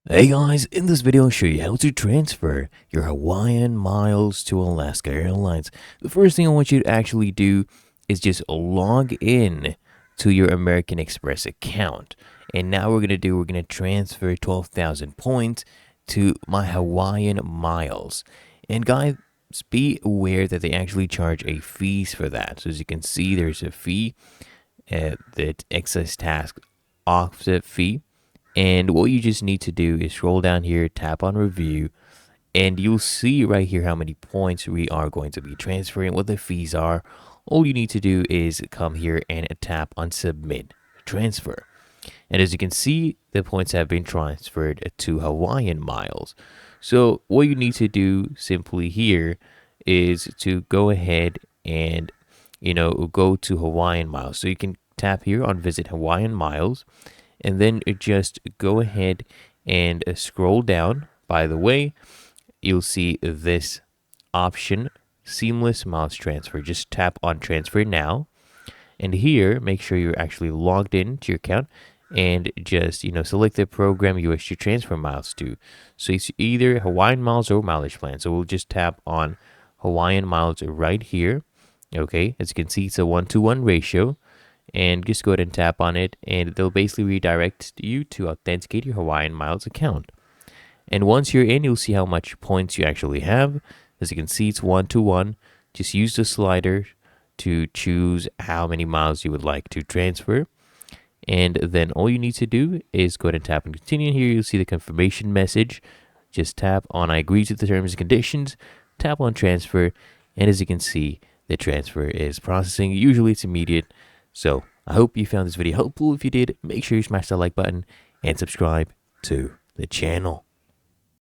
Hey guys, in this video I'll show you how to transfer your Hawaiian miles to Alaska Airlines. The first thing I want you to actually do is just log in to your American Express account. And now we're going to transfer 12,000 points to my Hawaiian miles. And guys, be aware that they actually charge a fees for that. So as you can see, there's a fee, the excess tax offset fee. And what you just need to do is scroll down here, tap on review, and you'll see right here how many points we are going to be transferring, what the fees are. All you need to do is come here and tap on submit transfer. And as you can see, the points have been transferred to Hawaiian miles. So what you need to do simply here is to go ahead and, go to Hawaiian miles. So you can tap here on visit Hawaiian miles. And then just go ahead and scroll down. By the way, you'll see this option, seamless miles transfer. Just tap on transfer now. And here, make sure you're actually logged in to your account and just, select the program you wish to transfer miles to. So it's either Hawaiian Miles or Mileage Plan. So we'll just tap on Hawaiian Miles right here. Okay, as you can see, it's a 1-to-1 ratio. And just go ahead and tap on it, and they'll basically redirect you to authenticate your Hawaiian Miles account. And once you're in, you'll see how much points you actually have. As you can see, it's 1-to-1. Just use the slider to choose how many miles you would like to transfer. And then all you need to do is go ahead and tap on continue. Here you'll see the confirmation message. Just tap on I agree to the terms and conditions. Tap on transfer. And as you can see, the transfer is processing. Usually it's immediate. So I hope you found this video helpful. If you did, make sure you smash that like button and subscribe to the channel.